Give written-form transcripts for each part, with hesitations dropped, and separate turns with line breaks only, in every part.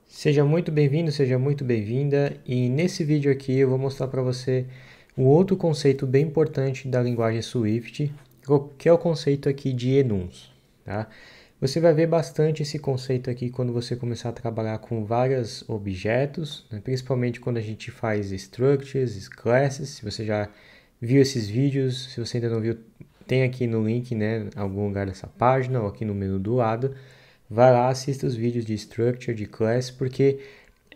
Seja muito bem-vindo, seja muito bem-vinda, e nesse vídeo aqui eu vou mostrar para você um outro conceito bem importante da linguagem Swift, que é o conceito aqui de enums, tá? Você vai ver bastante esse conceito aqui quando você começar a trabalhar com vários objetos, né? Principalmente quando a gente faz structures, classes. Se você já viu esses vídeos, se você ainda não viu, tem aqui no link, né, em algum lugar dessa página ou aqui no menu do lado. Vai lá, assista os vídeos de structure, de class, porque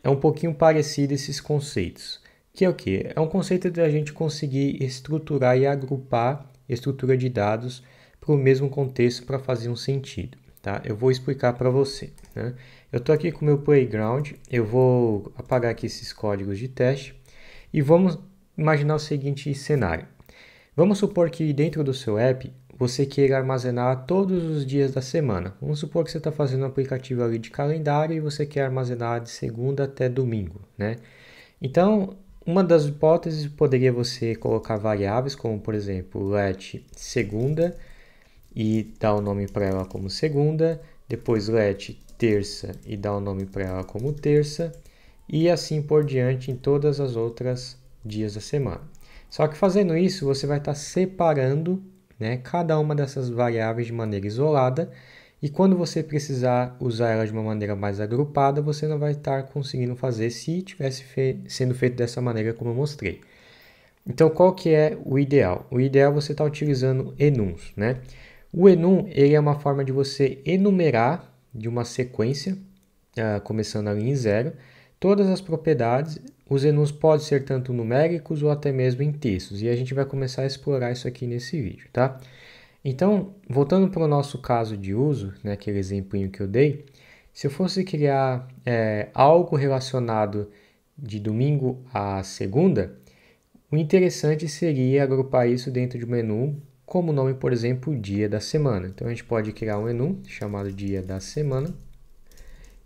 é um pouquinho parecido esses conceitos. Que é o quê? É um conceito de a gente conseguir estruturar e agrupar estrutura de dados para o mesmo contexto para fazer um sentido. Tá? Eu vou explicar para você. Né? Eu estou aqui com o meu playground, eu vou apagar aqui esses códigos de teste e vamos imaginar o seguinte cenário. Vamos supor que dentro do seu app você queira armazenar todos os dias da semana. Vamos supor que você está fazendo um aplicativo ali de calendário e você quer armazenar de segunda até domingo, né? Então, uma das hipóteses poderia você colocar variáveis como, por exemplo, let segunda e dar o nome para ela como segunda, depois let terça e dar o nome para ela como terça, e assim por diante em todas as outras dias da semana. Só que fazendo isso, você vai estar separando, né, cada uma dessas variáveis de maneira isolada, e quando você precisar usar ela de uma maneira mais agrupada, você não vai estar conseguindo fazer se tivesse sendo feito dessa maneira como eu mostrei. Então, qual que é o ideal? O ideal é você estar utilizando enums, né? O enum ele é uma forma de você enumerar de uma sequência, começando ali em zero, todas as propriedades. Os enums podem ser tanto numéricos ou até mesmo em textos, e a gente vai começar a explorar isso aqui nesse vídeo, tá? Então, voltando para o nosso caso de uso, né, aquele exemplinho que eu dei, se eu fosse criar algo relacionado de domingo a segunda, o interessante seria agrupar isso dentro de um menu, como nome, por exemplo, dia da semana. Então, a gente pode criar um menu chamado dia da semana,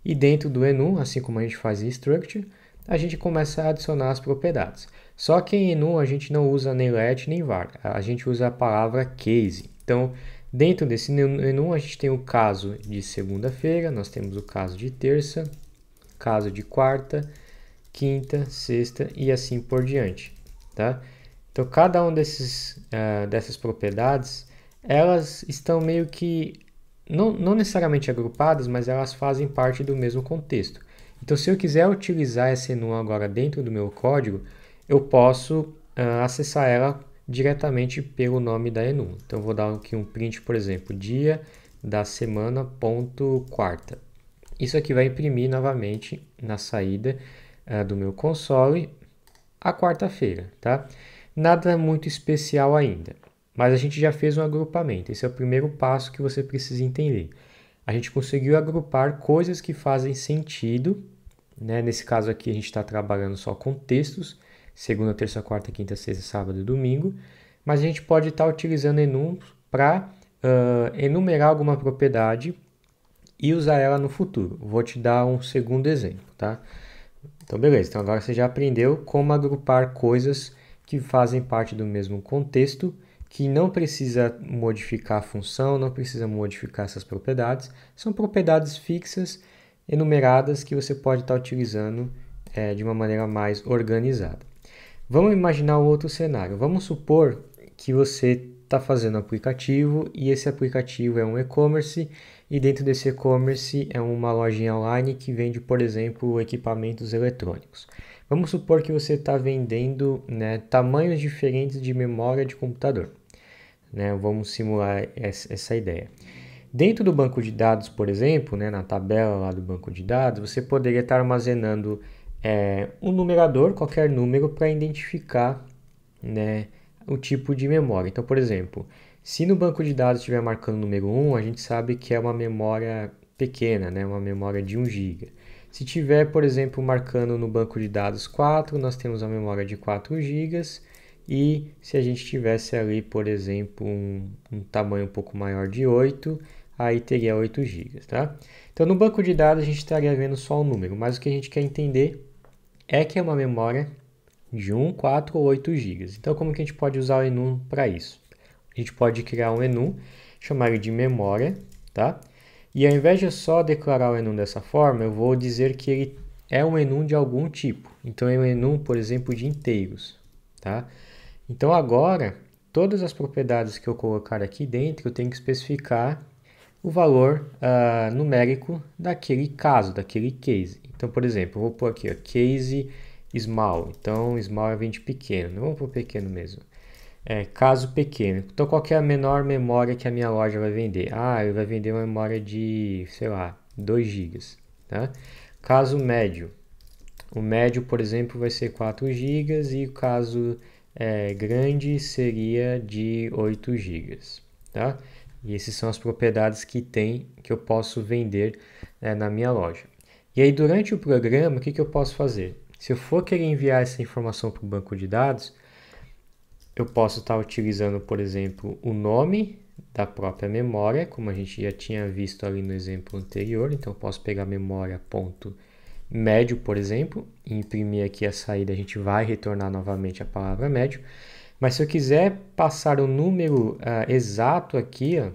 e dentro do menu, assim como a gente faz em Structure, a gente começa a adicionar as propriedades. Só que em enum a gente não usa nem let nem var, a gente usa a palavra case. Então, dentro desse menu a gente tem o caso de segunda-feira, nós temos o caso de terça, caso de quarta, quinta, sexta e assim por diante, tá? Então, cada um dessas propriedades, elas estão meio que, não necessariamente agrupadas, mas elas fazem parte do mesmo contexto. Então, se eu quiser utilizar essa enum agora dentro do meu código, eu posso acessar ela diretamente pelo nome da enum. Então, vou dar aqui um print, por exemplo, dia da semana ponto quarta. Isso aqui vai imprimir novamente na saída do meu console a quarta-feira, tá? Nada muito especial ainda, mas a gente já fez um agrupamento. Esse é o primeiro passo que você precisa entender. A gente conseguiu agrupar coisas que fazem sentido, né? Nesse caso aqui a gente está trabalhando só com textos, segunda, terça, quarta, quinta, sexta, sábado e domingo, mas a gente pode estar utilizando enum para enumerar alguma propriedade e usar ela no futuro. Vou te dar um segundo exemplo, tá? Então, beleza. Então, agora você já aprendeu como agrupar coisas que fazem parte do mesmo contexto, que não precisa modificar a função, não precisa modificar essas propriedades. São propriedades fixas, enumeradas, que você pode estar utilizando de uma maneira mais organizada. Vamos imaginar um outro cenário. Vamos supor que você está fazendo um aplicativo e esse aplicativo é um e-commerce e dentro desse e-commerce é uma lojinha online que vende, por exemplo, equipamentos eletrônicos. Vamos supor que você está vendendo, né, tamanhos diferentes de memória de computador. Né? Vamos simular essa ideia. Dentro do banco de dados, por exemplo, né, na tabela lá do banco de dados, você poderia estar armazenando um numerador, qualquer número, para identificar, né, o tipo de memória. Então, por exemplo, se no banco de dados estiver marcando o número 1, a gente sabe que é uma memória pequena, né, uma memória de 1 GB. Se tiver, por exemplo, marcando no banco de dados 4, nós temos a memória de 4 GB. E se a gente tivesse ali, por exemplo, um tamanho um pouco maior de 8, aí teria 8 GB, tá? Então, no banco de dados a gente estaria vendo só um número, mas o que a gente quer entender é que é uma memória de 1, 4 ou 8 GB. Então, como que a gente pode usar o enum para isso? A gente pode criar um enum, chamar ele de memória, tá? E ao invés de eu só declarar o enum dessa forma, eu vou dizer que ele é um enum de algum tipo. Então é um enum, por exemplo, de inteiros, tá? Então agora, todas as propriedades que eu colocar aqui dentro, eu tenho que especificar o valor numérico daquele caso, daquele case. Então, por exemplo, eu vou pôr aqui, ó, case small. Então, small vem de pequeno, vamos pôr pequeno mesmo. Caso pequeno. Então, qual que é a menor memória que a minha loja vai vender? Ele vai vender uma memória de, sei lá, 2 GB. Tá? Caso médio. O médio, por exemplo, vai ser 4 GB e o caso grande seria de 8 GB. Tá? E essas são as propriedades que eu posso vender na minha loja. E aí, durante o programa, o que eu posso fazer? Se eu for querer enviar essa informação para o banco de dados, eu posso estar utilizando, por exemplo, o nome da própria memória, como a gente já tinha visto ali no exemplo anterior. Então, eu posso pegar memória.médio, por exemplo, e imprimir aqui a saída, a gente vai retornar novamente a palavra médio. Mas se eu quiser passar o número exato aqui, ó,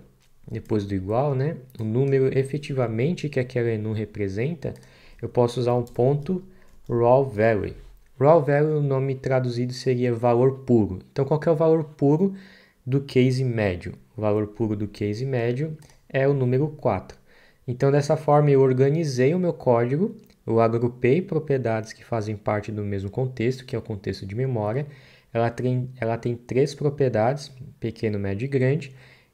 depois do igual, né, o número efetivamente que aquele enum representa, eu posso usar um ponto raw value. Raw value, o nome traduzido seria valor puro. Então, qual que é o valor puro do case médio? O valor puro do case médio é o número 4. Então, dessa forma, eu organizei o meu código, eu agrupei propriedades que fazem parte do mesmo contexto, que é o contexto de memória. Ela tem 3 propriedades, pequeno, médio e grande,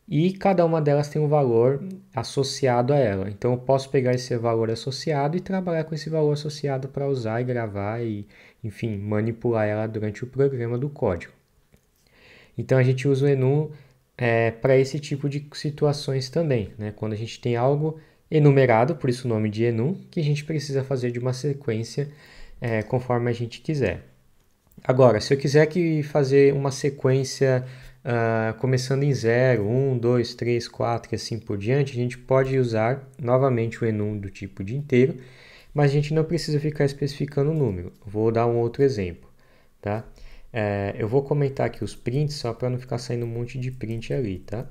e cada uma delas tem um valor associado a ela. Então, eu posso pegar esse valor associado e trabalhar com esse valor associado para usar e gravar e, enfim, manipular ela durante o programa do código. Então, a gente usa o enum para esse tipo de situações também, né? Quando a gente tem algo enumerado, por isso o nome de enum, que a gente precisa fazer de uma sequência conforme a gente quiser. Agora, se eu quiser fazer uma sequência começando em 0, 1, 2, 3, 4 e assim por diante, a gente pode usar novamente o enum do tipo de inteiro, mas a gente não precisa ficar especificando o número. Vou dar um outro exemplo, tá? Eu vou comentar aqui os prints só para não ficar saindo um monte de print ali, tá?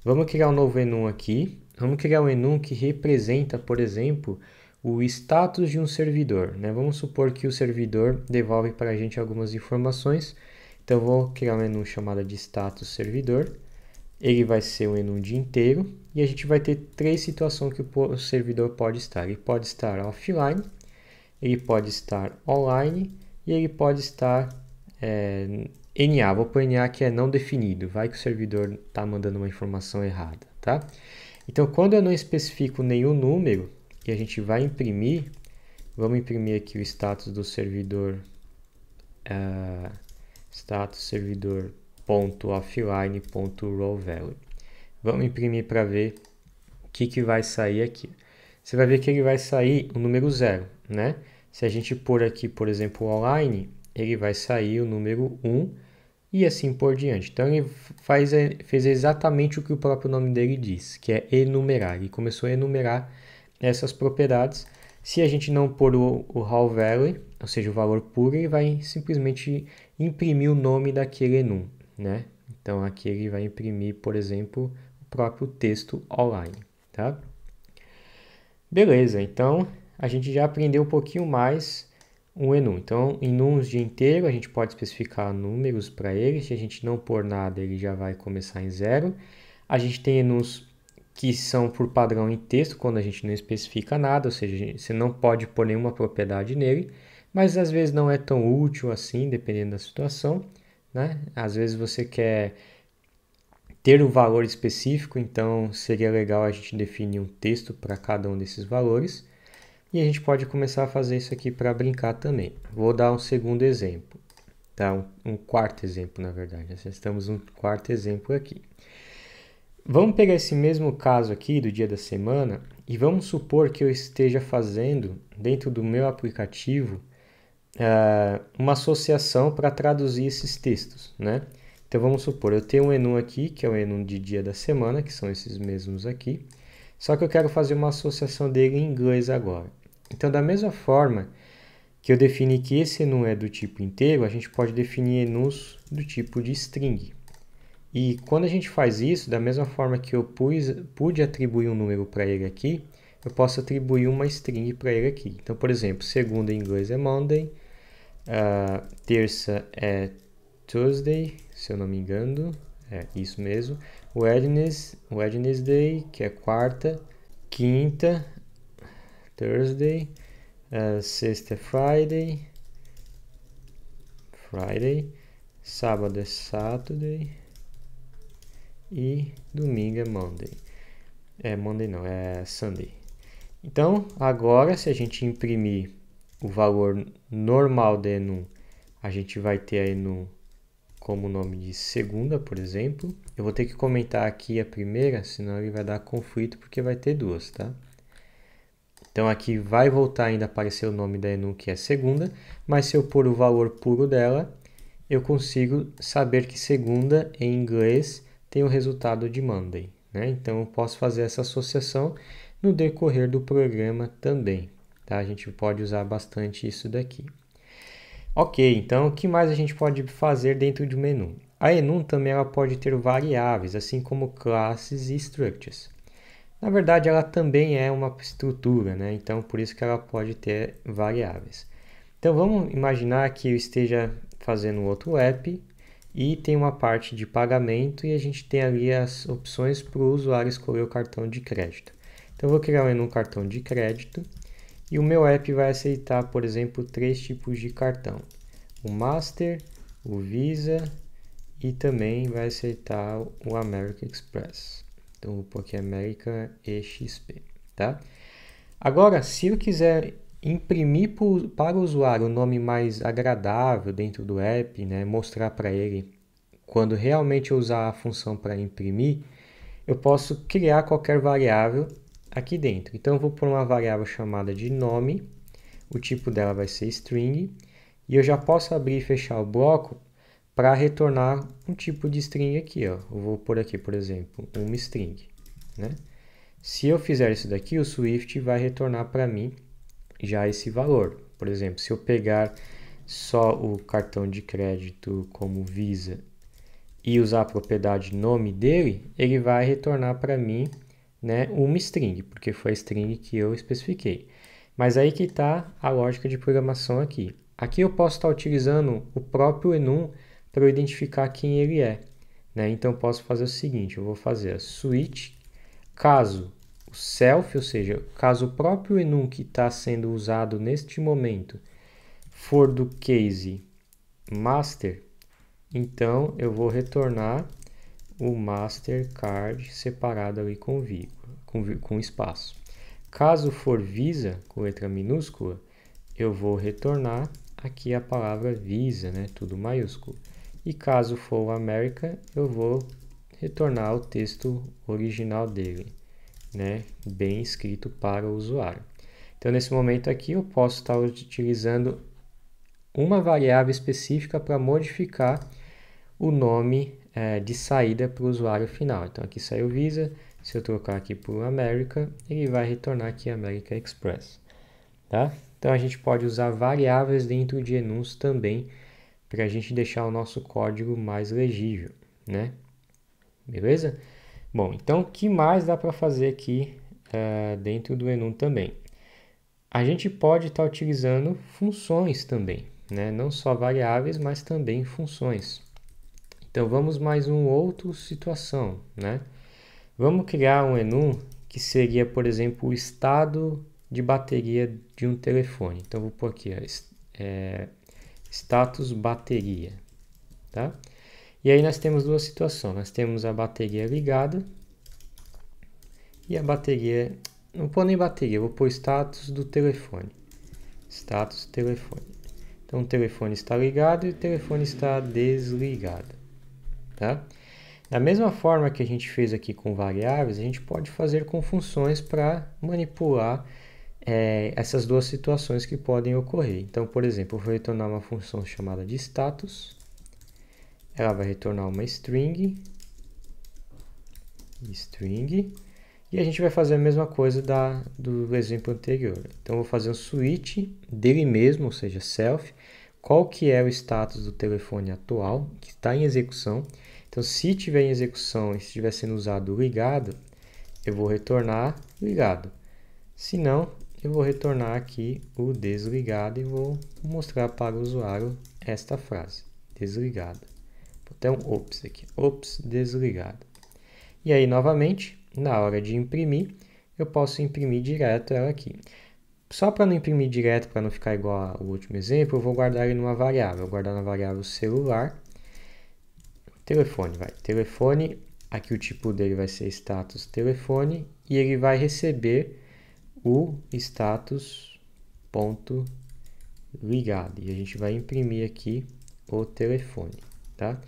Vamos criar um novo enum aqui. Vamos criar um enum que representa, por exemplo, o status de um servidor, né? Vamos supor que o servidor devolve para a gente algumas informações. Então, eu vou criar um enum chamado de status servidor. Ele vai ser um enum de inteiro. E a gente vai ter 3 situações que o servidor pode estar. Ele pode estar offline, ele pode estar online e ele pode estar NA. Vou pôr NA que é não definido. Vai que o servidor está mandando uma informação errada, tá? Então, quando eu não especifico nenhum número, e a gente vai imprimir, vamos imprimir aqui o status do servidor, status servidor.offline.rowValue. Vamos imprimir para ver o que vai sair aqui. Você vai ver que ele vai sair o número 0, né? Se a gente pôr aqui, por exemplo, online, ele vai sair o número 1 e assim por diante. Então, ele fez exatamente o que o próprio nome dele diz, que é enumerar. Ele começou a enumerar essas propriedades. Se a gente não pôr o raw value, ou seja, o valor puro, ele vai simplesmente imprimir o nome daquele enum, né? Então, aqui ele vai imprimir, por exemplo, o próprio texto online, tá? Beleza, então a gente já aprendeu um pouquinho mais o enum. Então, enums de inteiro, a gente pode especificar números para ele. Se a gente não pôr nada, ele já vai começar em 0. A gente tem enums que são por padrão em texto, quando a gente não especifica nada, ou seja, você não pode pôr nenhuma propriedade nele, mas às vezes não é tão útil assim, dependendo da situação, né? Às vezes você quer ter um valor específico, então seria legal a gente definir um texto para cada um desses valores. E a gente pode começar a fazer isso aqui para brincar também. Vou dar um segundo exemplo, tá? Um quarto exemplo, na verdade. Nós estamos um quarto exemplo aqui. Vamos pegar esse mesmo caso aqui do dia da semana e vamos supor que eu esteja fazendo, dentro do meu aplicativo, uma associação para traduzir esses textos, né? Então, vamos supor, eu tenho um enum aqui, que é o enum de dia da semana, que são esses mesmos aqui, só que eu quero fazer uma associação dele em inglês agora. Então, da mesma forma que eu defini que esse enum é do tipo inteiro, a gente pode definir enums do tipo de string. E quando a gente faz isso, da mesma forma que eu pude atribuir um número para ele aqui, eu posso atribuir uma string para ele aqui. Então, por exemplo, segunda em inglês é Monday, terça é Tuesday, se eu não me engano, é isso mesmo. Wednesday, que é quarta, quinta, Thursday, sexta é Friday, sábado é Saturday e domingo é Monday. Monday não, é Sunday. Então, agora se a gente imprimir o valor normal da enum, a gente vai ter a enum como nome de segunda, por exemplo. Eu vou ter que comentar aqui a primeira, senão ele vai dar conflito, porque vai ter duas, tá? Então aqui vai voltar ainda a aparecer o nome da enum, que é segunda, mas se eu pôr o valor puro dela, eu consigo saber que segunda em inglês tem o resultado de Monday, né? Então eu posso fazer essa associação no decorrer do programa também, tá? A gente pode usar bastante isso daqui. Ok, então o que mais a gente pode fazer dentro de uma enum? A enum também ela pode ter variáveis, assim como classes e structures. Na verdade, ela também é uma estrutura, né? Então por isso que ela pode ter variáveis. Então vamos imaginar que eu esteja fazendo outro app e tem uma parte de pagamento e a gente tem ali as opções para o usuário escolher o cartão de crédito. Então eu vou criar um menu cartão de crédito e o meu app vai aceitar, por exemplo, 3 tipos de cartão: o Master, o Visa e também vai aceitar o American Express. Então vou pôr aqui America EXP, tá? Agora, se eu quiser imprimir para o usuário um nome mais agradável dentro do app, né, mostrar para ele quando realmente eu usar a função para imprimir, eu posso criar qualquer variável aqui dentro. Então eu vou pôr uma variável chamada de nome, o tipo dela vai ser string, e eu já posso abrir e fechar o bloco para retornar um tipo de string aqui, ó. Eu vou pôr aqui, por exemplo, uma string, né? Se eu fizer isso daqui, o Swift vai retornar para mim já esse valor. Por exemplo, se eu pegar só o cartão de crédito como Visa e usar a propriedade nome dele, ele vai retornar para mim, né, uma string, porque foi a string que eu especifiquei. Mas aí que está a lógica de programação aqui. Aqui eu posso estar utilizando o próprio enum para eu identificar quem ele é, né? Então eu posso fazer o seguinte, eu vou fazer a switch, caso o self, ou seja, caso o próprio enum que está sendo usado neste momento for do case master, então eu vou retornar o Mastercard separado ali com espaço. Caso for Visa, com letra minúscula, eu vou retornar aqui a palavra Visa, né, tudo maiúsculo. E caso for o America, eu vou retornar o texto original dele, né, bem escrito para o usuário. Então, nesse momento aqui, eu posso estar utilizando uma variável específica para modificar o nome de saída para o usuário final. Então, aqui saiu Visa. Se eu trocar aqui por America, ele vai retornar aqui American Express, tá? Então, a gente pode usar variáveis dentro de enums também para a gente deixar o nosso código mais legível, né? Beleza? Bom, então o que mais dá para fazer aqui dentro do enum também? A gente pode estar utilizando funções também, né? Não só variáveis, mas também funções. Então vamos mais uma outra situação, né? Vamos criar um enum que seria, por exemplo, o estado de bateria de um telefone. Então vou pôr aqui, status bateria, tá? E aí nós temos duas situações. Nós temos a bateria ligada e a bateria... Não vou nem bateria, vou pôr status do telefone. Status telefone. Então o telefone está ligado e o telefone está desligado, tá? Da mesma forma que a gente fez aqui com variáveis, a gente pode fazer com funções para manipular essas duas situações que podem ocorrer. Então, por exemplo, eu vou retornar uma função chamada de status. Ela vai retornar uma string, e a gente vai fazer a mesma coisa do exemplo anterior. Então, eu vou fazer um switch dele mesmo, ou seja, self, qual que é o status do telefone atual, que está em execução. Então, se tiver em execução e se estiver sendo usado o ligado, eu vou retornar ligado. Se não, eu vou retornar aqui o desligado e vou mostrar para o usuário esta frase, desligado. Vou ter um ops aqui, ops, desligado. E aí, novamente, na hora de imprimir, eu posso imprimir direto ela aqui. Só para não imprimir direto, para não ficar igual ao último exemplo, eu vou guardar ele numa variável. Eu vou guardar na variável celular, telefone, telefone, aqui o tipo dele vai ser status telefone, e ele vai receber o status ponto ligado. E a gente vai imprimir aqui o telefone, tá?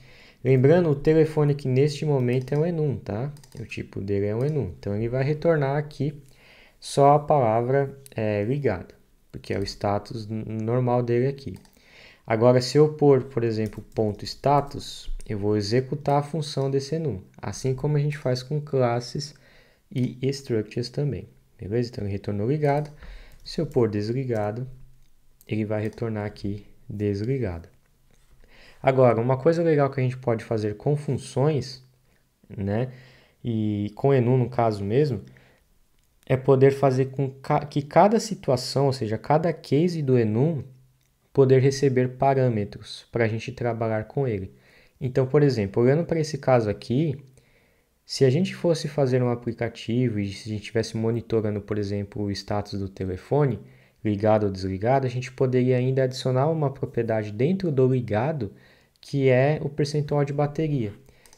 Lembrando, o telefone aqui neste momento é um enum, tá? O tipo dele é um enum. Então, ele vai retornar aqui só a palavra ligado, porque é o status normal dele aqui. Agora, se eu pôr, por exemplo, ponto status, eu vou executar a função desse enum, assim como a gente faz com classes e structures também, beleza? Então, ele retornou ligado. Se eu pôr desligado, ele vai retornar aqui desligado. Agora, uma coisa legal que a gente pode fazer com funções, né, e com enum no caso mesmo, é poder fazer com que cada situação, ou seja, cada case do enum, poder receber parâmetros para a gente trabalhar com ele. Então, por exemplo, olhando para esse caso aqui, se a gente fosse fazer um aplicativo e se a gente estivesse monitorando, por exemplo, o status do telefone, ligado ou desligado, a gente poderia ainda adicionar uma propriedade dentro do ligado, que é o percentual de bateria.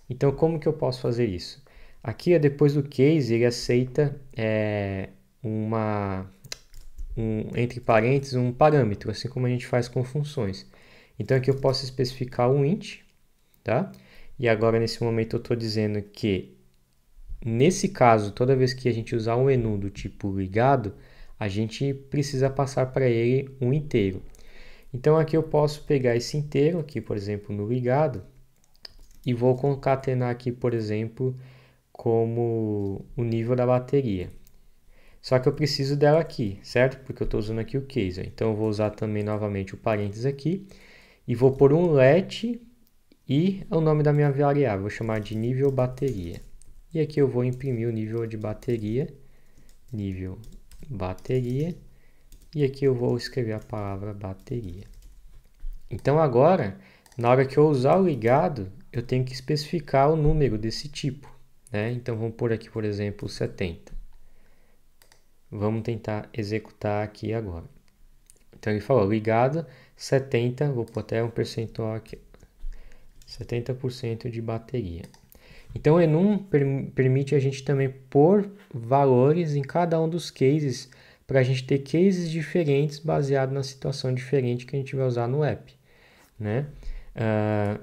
Então, como que eu posso fazer isso? Aqui, depois do case, ele aceita entre parênteses, um parâmetro, assim como a gente faz com funções. Então, aqui eu posso especificar um int, tá? E agora, nesse momento, eu estou dizendo que, nesse caso, toda vez que a gente usar um enum do tipo ligado, a gente precisa passar para ele um inteiro. Então, aqui eu posso pegar esse inteiro, aqui, por exemplo, no ligado, e vou concatenar aqui, por exemplo, como o nível da bateria. Só que eu preciso dela aqui, certo? Porque eu estou usando aqui o case. Então, eu vou usar também novamente o parênteses aqui, e vou pôr um let e o nome da minha variável, vou chamar de nível bateria. E aqui eu vou imprimir o nível de bateria, nível bateria, e aqui eu vou escrever a palavra bateria. Então agora, na hora que eu usar o ligado, eu tenho que especificar o número desse tipo, né? Então vamos pôr aqui, por exemplo, 70. Vamos tentar executar aqui agora. Então ele falou ligado 70, vou pôr até um percentual aqui, 70% de bateria. Então o enum permite a gente também pôr valores em cada um dos cases, para a gente ter cases diferentes baseado na situação diferente que a gente vai usar no app, né?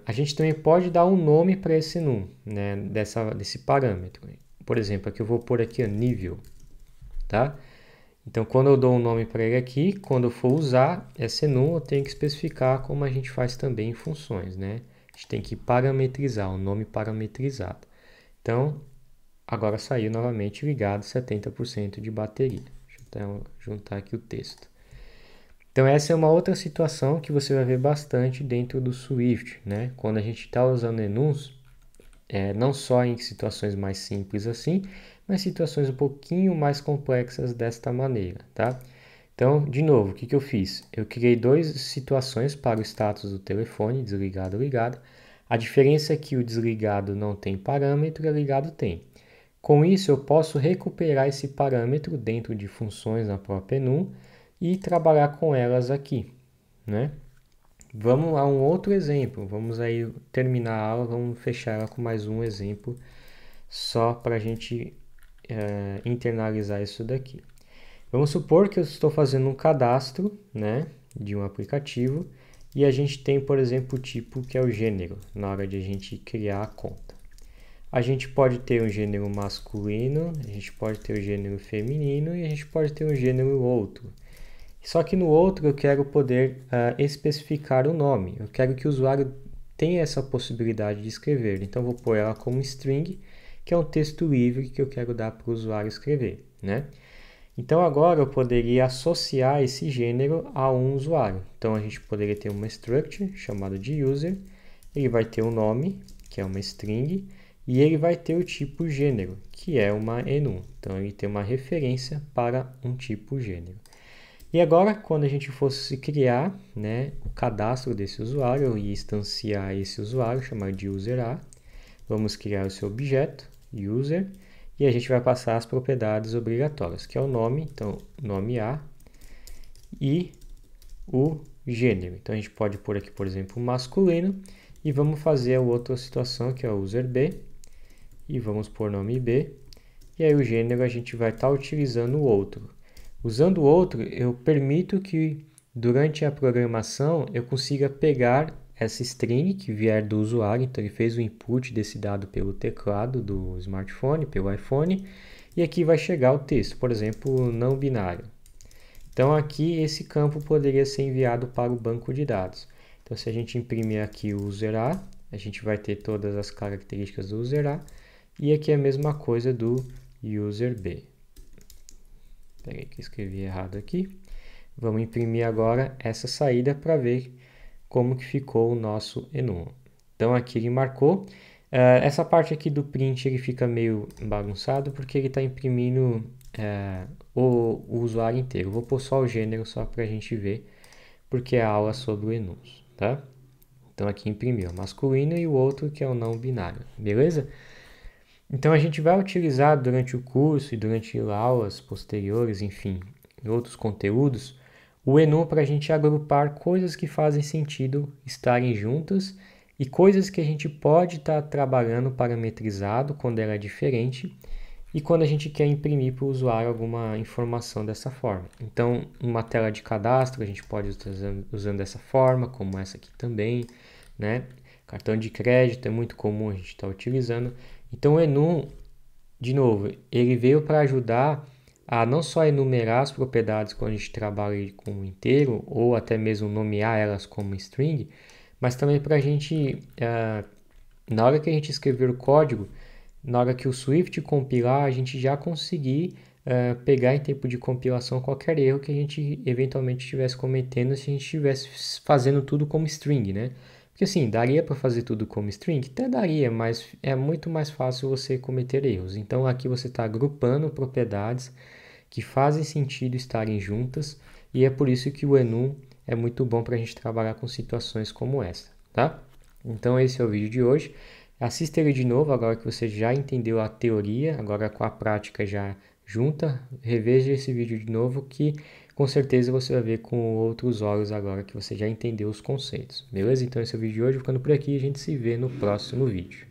A gente também pode dar um nome para esse enum, né? Desse parâmetro. Por exemplo, aqui eu vou pôr aqui nível, tá? Então, quando eu dou um nome para ele aqui, quando eu for usar esse enum, eu tenho que especificar como a gente faz também em funções, né? A gente tem que parametrizar, um nome parametrizado. Então, agora saiu novamente ligado 70% de bateria. Deixa eu juntar aqui o texto. Então, essa é uma outra situação que você vai ver bastante dentro do Swift, né? Quando a gente está usando enums, não só em situações mais simples assim, mas situações um pouquinho mais complexas desta maneira, tá? Então, de novo, o que eu fiz? Eu criei duas situações para o status do telefone, desligado ou ligado. A diferença é que o desligado não tem parâmetro e o ligado tem. Com isso, eu posso recuperar esse parâmetro dentro de funções na própria enum e trabalhar com elas aqui, né? Vamos a um outro exemplo. Vamos aí terminar a aula, vamos fechar ela com mais um exemplo, só para a gente internalizar isso daqui. Vamos supor que eu estou fazendo um cadastro, né, de um aplicativo e a gente tem, por exemplo, o tipo que é o gênero, na hora de a gente criar a conta. A gente pode ter um gênero masculino, a gente pode ter um gênero feminino e a gente pode ter um gênero outro. Só que no outro eu quero poder especificar o nome. Eu quero que o usuário tenha essa possibilidade de escrever. Então, eu vou pôr ela como string, que é um texto livre que eu quero dar para o usuário escrever, né? Então, agora eu poderia associar esse gênero a um usuário. Então, a gente poderia ter uma structure chamada de user. Ele vai ter um nome, que é uma string, e ele vai ter o tipo gênero, que é uma enum. Então, ele tem uma referência para um tipo gênero. E agora, quando a gente fosse criar, né, o cadastro desse usuário e instanciar esse usuário, chamar de user_a, vamos criar o seu objeto, user, e a gente vai passar as propriedades obrigatórias, que é o nome, então nome A, e o gênero. Então a gente pode pôr aqui, por exemplo, masculino, e vamos fazer a outra situação, que é o user B, e vamos pôr nome B, e aí o gênero a gente vai estar utilizando o outro. Usando o outro, eu permito que durante a programação eu consiga pegar essa string que vier do usuário, então ele fez o input desse dado pelo teclado do smartphone, pelo iPhone, e aqui vai chegar o texto, por exemplo, não binário. Então aqui esse campo poderia ser enviado para o banco de dados. Então se a gente imprimir aqui o user_a, a gente vai ter todas as características do user_a, e aqui é a mesma coisa do user_b. Peraí que escrevi errado aqui. Vamos imprimir agora essa saída para ver como que ficou o nosso enum. Então aqui ele marcou. Essa parte aqui do print ele fica meio bagunçado porque ele está imprimindo o usuário inteiro. Vou pôr só o gênero só para a gente ver, porque é a aula sobre o enums, tá? Então aqui imprimiu masculino e o outro que é o não binário, beleza? Então a gente vai utilizar durante o curso e durante aulas posteriores, enfim, em outros conteúdos, o enum para a gente agrupar coisas que fazem sentido estarem juntas e coisas que a gente pode estar trabalhando parametrizado quando ela é diferente e quando a gente quer imprimir para o usuário alguma informação dessa forma. Então, uma tela de cadastro a gente pode estar usando dessa forma, como essa aqui também, né? Cartão de crédito é muito comum a gente estar utilizando. Então, o enum, de novo, ele veio para ajudar a não só enumerar as propriedades quando a gente trabalha com um inteiro, ou até mesmo nomear elas como string, mas também para a gente, na hora que a gente escrever o código, na hora que o Swift compilar, a gente já conseguir pegar em tempo de compilação qualquer erro que a gente eventualmente estivesse cometendo se a gente estivesse fazendo tudo como string, né? Porque assim, daria para fazer tudo como string? Até daria, mas é muito mais fácil você cometer erros. Então aqui você está agrupando propriedades que fazem sentido estarem juntas e é por isso que o enum é muito bom para a gente trabalhar com situações como essa, tá? Então esse é o vídeo de hoje. Assista ele de novo, agora que você já entendeu a teoria, agora com a prática já junta, reveja esse vídeo de novo que com certeza você vai ver com outros olhos agora que você já entendeu os conceitos, beleza? Então esse é o vídeo de hoje, ficando por aqui e a gente se vê no próximo vídeo.